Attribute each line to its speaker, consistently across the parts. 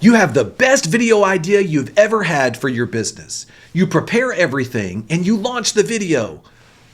Speaker 1: You have the best video idea you've ever had for your business. You prepare everything and you launch the video,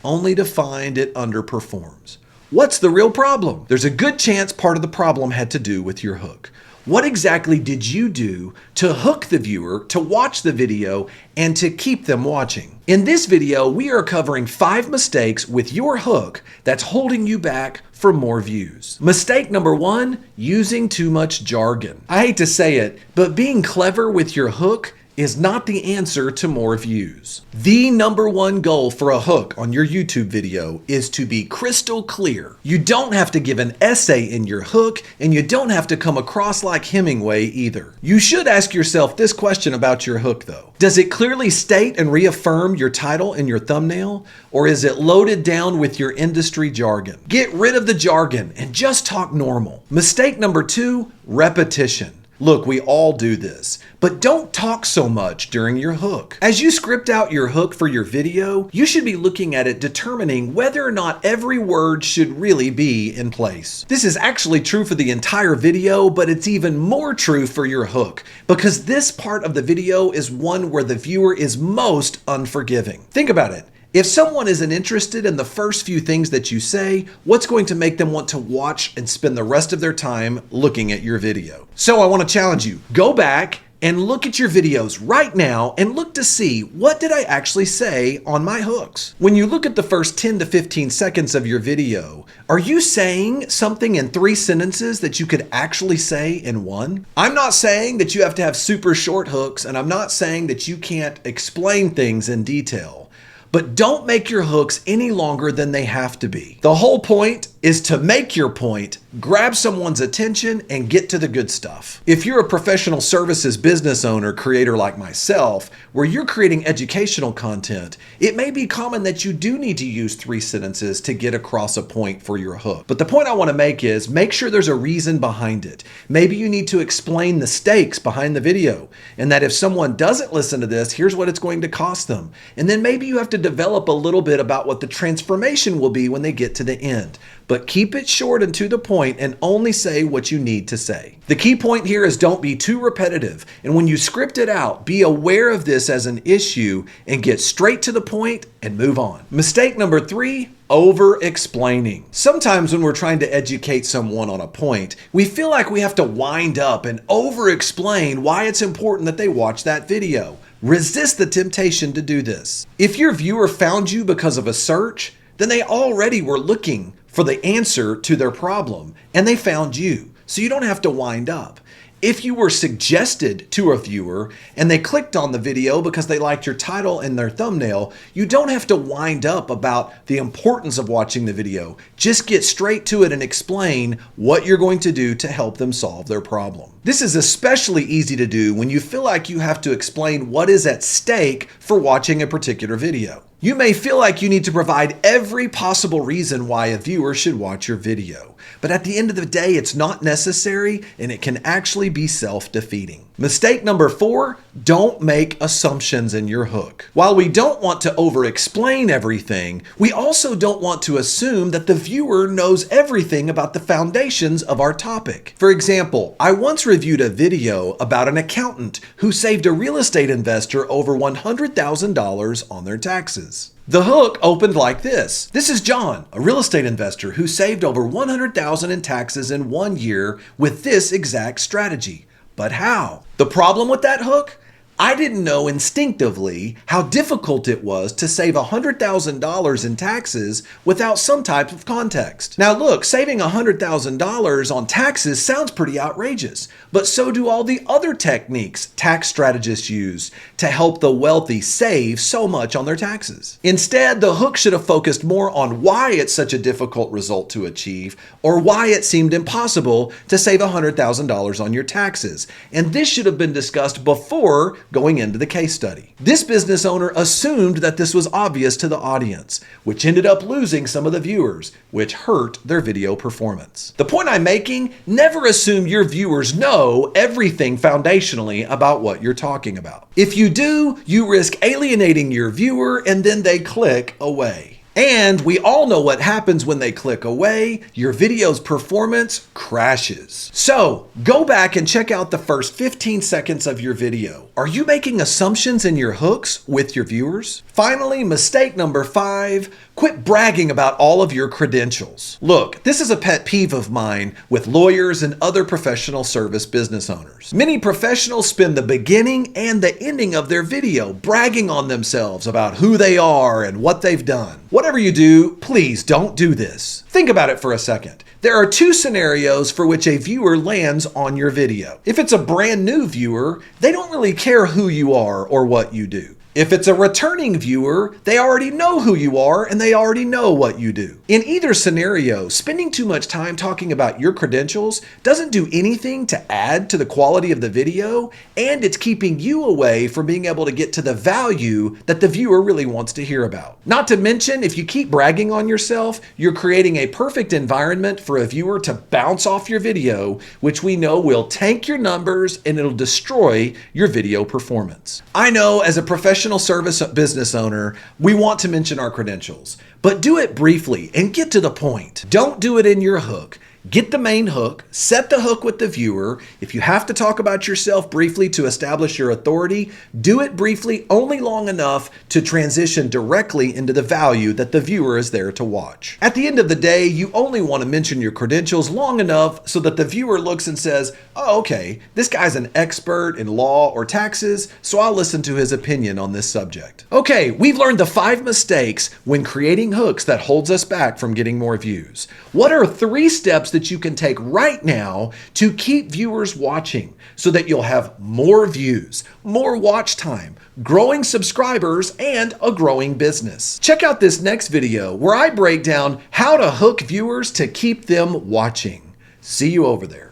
Speaker 1: only to find it underperforms. What's the real problem? There's a good chance part of the problem had to do with your hook. What exactly did you do to hook the viewer to watch the video and to keep them watching? In this video, we are covering 5 mistakes with your hook that's holding you back for more views. Mistake number 1, using too much jargon. I hate to say it, but being clever with your hook is not the answer to more views. The number 1 goal for a hook on your YouTube video is to be crystal clear. You don't have to give an essay in your hook, and you don't have to come across like Hemingway either. You should ask yourself this question about your hook though. Does it clearly state and reaffirm your title and your thumbnail, or is it loaded down with your industry jargon? Get rid of the jargon and just talk normal. Mistake number 2, repetition. Look, we all do this, but don't talk so much during your hook. As you script out your hook for your video, you should be looking at it determining whether or not every word should really be in place. This is actually true for the entire video, but it's even more true for your hook, because this part of the video is one where the viewer is most unforgiving. Think about it. If someone isn't interested in the first few things that you say, what's going to make them want to watch and spend the rest of their time looking at your video? So I want to challenge you. Go back and look at your videos right now and look to see, what did I actually say on my hooks? When you look at the first 10 to 15 seconds of your video, are you saying something in 3 sentences that you could actually say in 1? I'm not saying that you have to have super short hooks, and I'm not saying that you can't explain things in detail. But don't make your hooks any longer than they have to be. The whole point is to make your point, grab someone's attention, and get to the good stuff. If you're a professional services business owner, creator like myself, where you're creating educational content, it may be common that you do need to use 3 sentences to get across a point for your hook. But the point I want to make is, make sure there's a reason behind it. Maybe you need to explain the stakes behind the video, and that if someone doesn't listen to this, here's what it's going to cost them. And then maybe you have to develop a little bit about what the transformation will be when they get to the end. But keep it short and to the point, and only say what you need to say. The key point here is, don't be too repetitive. And when you script it out, be aware of this as an issue and get straight to the point and move on. Mistake number 3, over-explaining. Sometimes when we're trying to educate someone on a point, we feel like we have to wind up and over-explain why it's important that they watch that video. Resist the temptation to do this. If your viewer found you because of a search, then they already were looking for the answer to their problem, and they found you, so you don't have to wind up. If you were suggested to a viewer and they clicked on the video because they liked your title and their thumbnail, you don't have to wind up about the importance of watching the video. Just get straight to it and explain what you're going to do to help them solve their problem. This is especially easy to do when you feel like you have to explain what is at stake for watching a particular video. You may feel like you need to provide every possible reason why a viewer should watch your video, but at the end of the day, it's not necessary, and it can actually be self-defeating. Mistake number 4, don't make assumptions in your hook. While we don't want to over-explain everything, we also don't want to assume that the viewer knows everything about the foundations of our topic. For example, I once reviewed a video about an accountant who saved a real estate investor over $100,000 on their taxes. The hook opened like this. This is John, a real estate investor who saved over $100,000 in taxes in 1 year with this exact strategy. But how? The problem with that hook? I didn't know instinctively how difficult it was to save $100,000 in taxes without some type of context. Now look, saving $100,000 on taxes sounds pretty outrageous, but so do all the other techniques tax strategists use to help the wealthy save so much on their taxes. Instead, the hook should have focused more on why it's such a difficult result to achieve, or why it seemed impossible to save $100,000 on your taxes. And this should have been discussed before going into the case study. This business owner assumed that this was obvious to the audience, which ended up losing some of the viewers, which hurt their video performance. The point I'm making, never assume your viewers know everything foundationally about what you're talking about. If you do, you risk alienating your viewer and then they click away. And we all know what happens when they click away. Your video's performance crashes. So go back and check out the first 15 seconds of your video. Are you making assumptions in your hooks with your viewers? Finally, mistake number 5, quit bragging about all of your credentials. Look, this is a pet peeve of mine with lawyers and other professional service business owners. Many professionals spend the beginning and the ending of their video bragging on themselves about who they are and what they've done. Whatever you do, please don't do this. Think about it for a second. There are 2 scenarios for which a viewer lands on your video. If it's a brand new viewer, they don't really care who you are or what you do. If it's a returning viewer, they already know who you are and they already know what you do. In either scenario, spending too much time talking about your credentials doesn't do anything to add to the quality of the video, and it's keeping you away from being able to get to the value that the viewer really wants to hear about. Not to mention, if you keep bragging on yourself, you're creating a perfect environment for a viewer to bounce off your video, which we know will tank your numbers and it'll destroy your video performance. I know as a professional service business owner, we want to mention our credentials, but do it briefly and get to the point. Don't do it in your hook. Get the main hook, set the hook with the viewer. If you have to talk about yourself briefly to establish your authority, do it briefly, only long enough to transition directly into the value that the viewer is there to watch. At the end of the day, you only want to mention your credentials long enough so that the viewer looks and says, oh, okay, this guy's an expert in law or taxes, so I'll listen to his opinion on this subject. Okay, we've learned the 5 mistakes when creating hooks that holds us back from getting more views. What are 3 steps that you can take right now to keep viewers watching so that you'll have more views, more watch time, growing subscribers, and a growing business? Check out this next video where I break down how to hook viewers to keep them watching. See you over there.